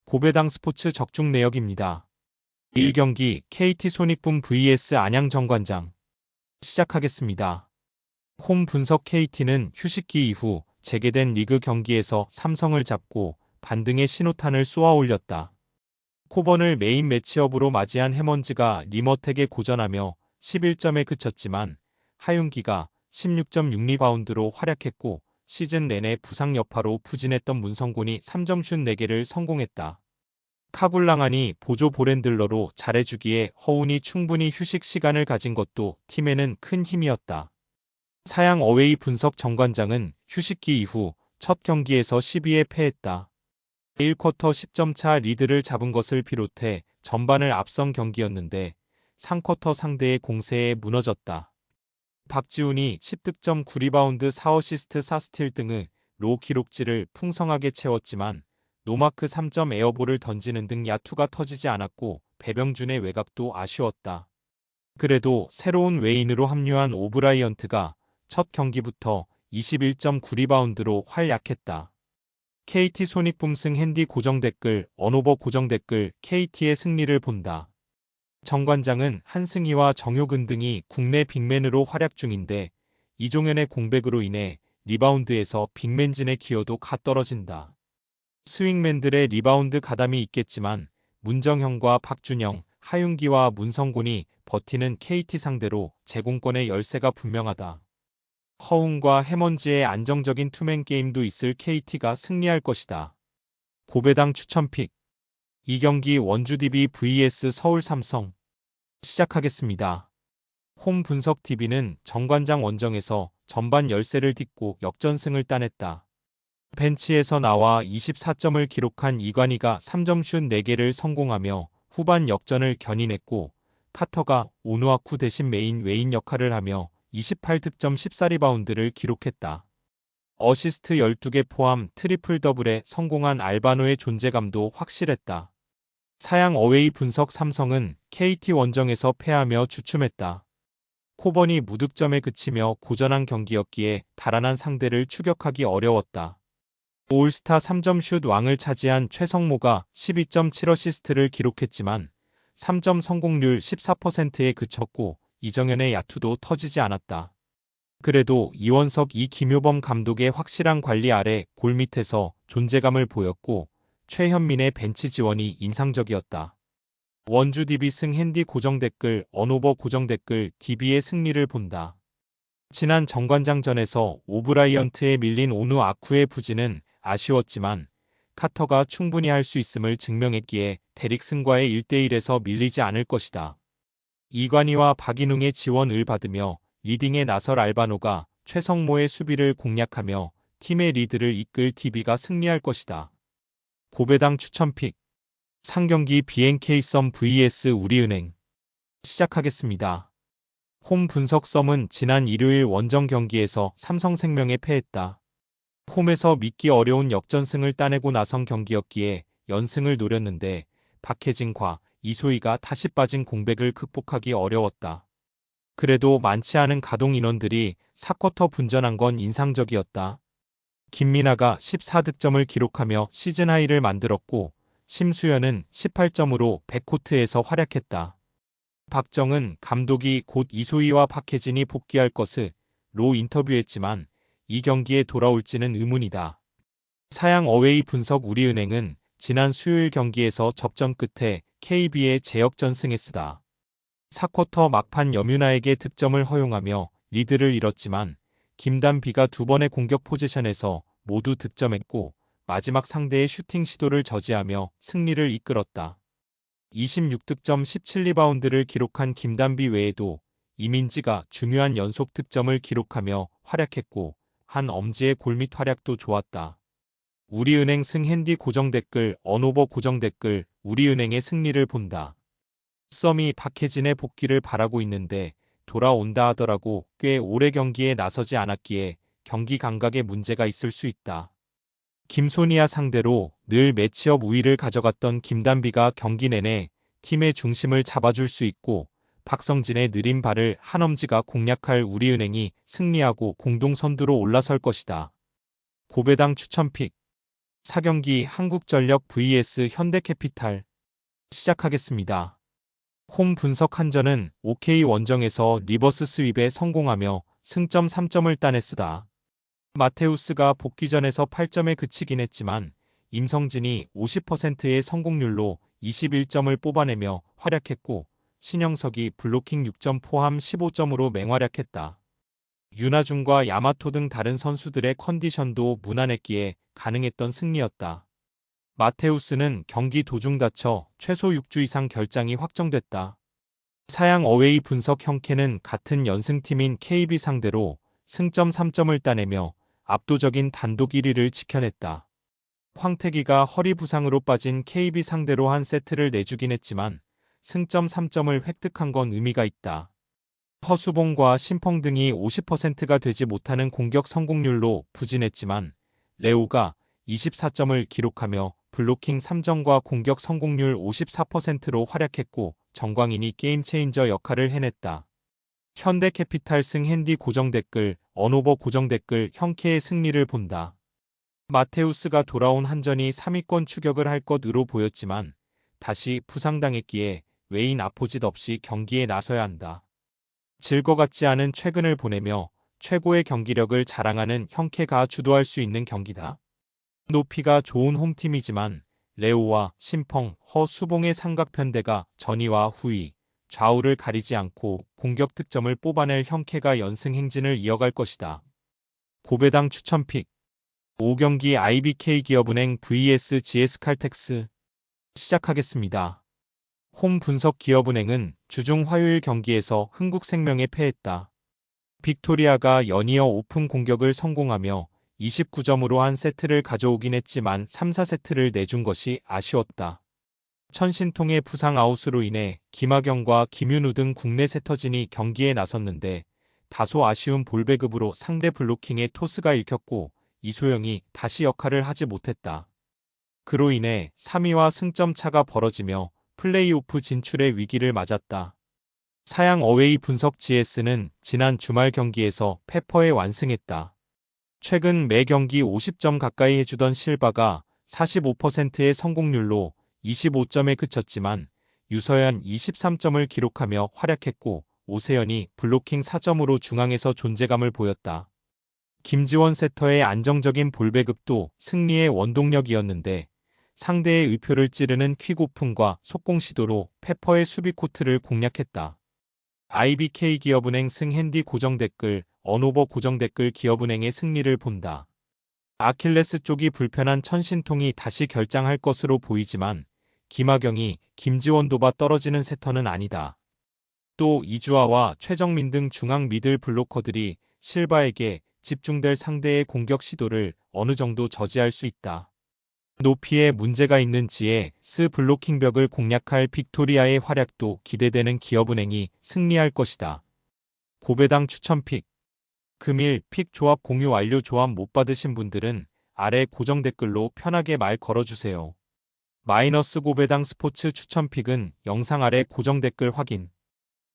고배당 스포츠 적중 내역입니다. 1경기 KT 손익분 vs 안양 정관장 시작하겠습니다. 홈 분석 KT는 휴식기 이후 재개된 리그 경기에서 삼성을 잡고 반등의 신호탄을 쏘아 올렸다. 코번을 메인 매치업으로 맞이한 해먼즈가 리머텍에 고전하며 11점에 그쳤지만 하윤기가 16.6리바운드로 활약했고 시즌 내내 부상 여파로 부진했던 문성곤이 3점슛 4개를 성공했다. 카굴랑안이 보조 볼핸들러로 잘해주기에 허운이 충분히 휴식 시간을 가진 것도 팀에는 큰 힘이었다. 사양 어웨이 분석 정관장은 휴식기 이후 첫 경기에서 12에 패했다. 1쿼터 10점 차 리드를 잡은 것을 비롯해 전반을 앞선 경기였는데 3쿼터 상대의 공세에 무너졌다. 박지훈이 10득점 9리바운드 4어시스트 4스틸 등의 로 기록지를 풍성하게 채웠지만 노마크 3점 에어볼을 던지는 등 야투가 터지지 않았고 배병준의 외곽도 아쉬웠다. 그래도 새로운 외인으로 합류한 오브라이언트가 첫 경기부터 21.9리바운드로 활약했다. KT 손익분승 핸디 고정 댓글 언오버 고정 댓글 KT의 승리를 본다. 정관장은 한승희와 정효근 등이 국내 빅맨으로 활약 중인데 이종현의 공백으로 인해 리바운드에서 빅맨진의 기여도 가 떨어진다. 스윙맨들의 리바운드 가담이 있겠지만 문정형과 박준영, 하윤기와 문성곤이 버티는 KT 상대로 제공권의 열세가 분명하다. 허웅과 해먼즈의 안정적인 투맨 게임도 있을 KT가 승리할 것이다. 고배당 추천픽 2경기 원주 DB vs 서울 삼성 시작하겠습니다. 홈 분석 TV는 정관장 원정에서 전반 열세를 딛고 역전승을 따냈다. 벤치에서 나와 24점을 기록한 이관희가 3점슛 4개를 성공하며 후반 역전을 견인했고 카터가 오누아쿠 대신 메인 외인 역할을 하며 28득점 14리바운드를 기록했다. 어시스트 12개 포함 트리플 더블에 성공한 알바노의 존재감도 확실했다. 사양 어웨이 분석 삼성은 KT 원정에서 패하며 주춤했다. 코번이 무득점에 그치며 고전한 경기였기에 달아난 상대를 추격하기 어려웠다. 올스타 3점슛 왕을 차지한 최성모가 12.7어시스트를 기록했지만 3점 성공률 14%에 그쳤고 이정현의 야투도 터지지 않았다. 그래도 이원석 이김효범 감독의 확실한 관리 아래 골밑에서 존재감을 보였고 최현민의 벤치 지원이 인상적이었다. 원주 DB 승 핸디 고정 댓글 언오버 고정 댓글 DB의 승리를 본다. 지난 정관장전에서 오브라이언트에 밀린 오누아쿠의 부진은 아쉬웠지만 카터가 충분히 할 수 있음을 증명했기에 데릭슨과의 1대1에서 밀리지 않을 것이다. 이관희와 박인웅의 지원을 받으며 리딩에 나설 알바노가 최성모의 수비를 공략하며 팀의 리드를 이끌 DB가 승리할 것이다. 고배당 추천픽 3경기 BNK썸 vs 우리은행 시작하겠습니다. 홈 분석 썸은 지난 일요일 원정 경기에서 삼성생명에 패했다. 홈에서 믿기 어려운 역전승을 따내고 나선 경기였기에 연승을 노렸는데 박혜진과 이소희가 다시 빠진 공백을 극복하기 어려웠다. 그래도 많지 않은 가동 인원들이 4쿼터 분전한 건 인상적이었다. 김민아가 14득점을 기록하며 시즌 하이를 만들었고 심수연은 18점으로 백코트에서 활약했다. 박정은 감독이 곧 이소희와 박혜진이 복귀할 것으로 인터뷰했지만 이 경기에 돌아올지는 의문이다. 사양 어웨이 분석 우리은행은 지난 수요일 경기에서 접전 끝에 KB의 재역전승했으다. 4쿼터 막판 염윤아에게 득점을 허용하며 리드를 잃었지만 김단비가 2번의 공격 포지션에서 모두 득점했고 마지막 상대의 슈팅 시도를 저지하며 승리를 이끌었다. 26득점 17리바운드를 기록한 김단비 외에도 이민지가 중요한 연속 득점을 기록하며 활약했고 한엄지의 골밑 활약도 좋았다. 우리은행 승 핸디 고정 댓글 언오버 고정 댓글 우리은행의 승리를 본다. 썸이 박혜진의 복귀를 바라고 있는데 돌아온다 하더라고 꽤 오래 경기에 나서지 않았기에 경기 감각에 문제가 있을 수 있다. 김소니아 상대로 늘 매치업 우위를 가져갔던 김단비가 경기 내내 팀의 중심을 잡아줄 수 있고 박성진의 느린 발을 한엄지가 공략할 우리은행이 승리하고 공동 선두로 올라설 것이다. 고배당 추천픽 4경기 한국전력 vs 현대캐피탈 시작하겠습니다. 홈 분석 한전은 OK 원정에서 리버스 스윕에 성공하며 승점 3점을 따냈으다. 마테우스가 복귀전에서 8점에 그치긴 했지만 임성진이 50%의 성공률로 21점을 뽑아내며 활약했고 신영석이 블로킹 6점 포함 15점으로 맹활약했다. 윤하중과 야마토 등 다른 선수들의 컨디션도 무난했기에 가능했던 승리였다. 마테우스는 경기 도중 다쳐 최소 6주 이상 결장이 확정됐다. 사양 어웨이 분석 형캐는 같은 연승팀인 KB 상대로 승점 3점을 따내며 압도적인 단독 1위를 지켜냈다. 황태기가 허리 부상으로 빠진 KB 상대로 한 세트를 내주긴 했지만 승점 3점을 획득한 건 의미가 있다. 허수봉과 신펑 등이 50%가 되지 못하는 공격 성공률로 부진했지만 레오가 24점을 기록하며 블로킹 3점과 공격 성공률 54%로 활약했고 정광인이 게임 체인저 역할을 해냈다. 현대캐피탈 승 핸디 고정 댓글, 언오버 고정 댓글 형캐의 승리를 본다. 마테우스가 돌아온 한전이 3위권 추격을 할 것으로 보였지만 다시 부상당했기에 외인 아포짓 없이 경기에 나서야 한다. 질 것 같지 않은 최근을 보내며 최고의 경기력을 자랑하는 형캐가 주도할 수 있는 경기다. 높이가 좋은 홈팀이지만 레오와 신펑, 허수봉의 삼각편대가 전위와 후위, 좌우를 가리지 않고 공격 득점을 뽑아낼 형캐가 연승 행진을 이어갈 것이다. 고배당 추천픽 5경기 IBK기업은행 vs GS칼텍스 시작하겠습니다. 홈 분석 기업은행은 주중 화요일 경기에서 흥국생명에 패했다. 빅토리아가 연이어 오픈 공격을 성공하며 29점으로 한 세트를 가져오긴 했지만 3, 4세트를 내준 것이 아쉬웠다. 천신통의 부상 아웃으로 인해 김하경과 김윤우 등 국내 세터진이 경기에 나섰는데 다소 아쉬운 볼 배급으로 상대 블로킹에 토스가 읽혔고 이소영이 다시 역할을 하지 못했다. 그로 인해 3위와 승점 차가 벌어지며 플레이오프 진출의 위기를 맞았다. 사양 어웨이 분석 GS는 지난 주말 경기에서 페퍼에 완승했다. 최근 매 경기 50점 가까이 해주던 실바가 45%의 성공률로 25점에 그쳤지만 유서연 23점을 기록하며 활약했고 오세연이 블로킹 4점으로 중앙에서 존재감을 보였다. 김지원 세터의 안정적인 볼배급도 승리의 원동력이었는데 상대의 의표를 찌르는 퀵오픈과 속공 시도로 페퍼의 수비 코트를 공략했다. IBK 기업은행 승 핸디 고정 댓글, 언오버 고정 댓글 기업은행의 승리를 본다. 아킬레스 쪽이 불편한 천신통이 다시 결장할 것으로 보이지만 김하경이 김지원 도바 떨어지는 세터는 아니다. 또 이주아와 최정민 등 중앙 미들 블로커들이 실바에게 집중될 상대의 공격 시도를 어느 정도 저지할 수 있다. 높이에 문제가 있는지에 스 블로킹벽을 공략할 빅토리아의 활약도 기대되는 기업은행이 승리할 것이다. 고배당 추천픽 금일 픽 조합 공유 완료. 조합 못 받으신 분들은 아래 고정 댓글로 편하게 말 걸어주세요. 마이너스 고배당 스포츠 추천픽은 영상 아래 고정 댓글 확인.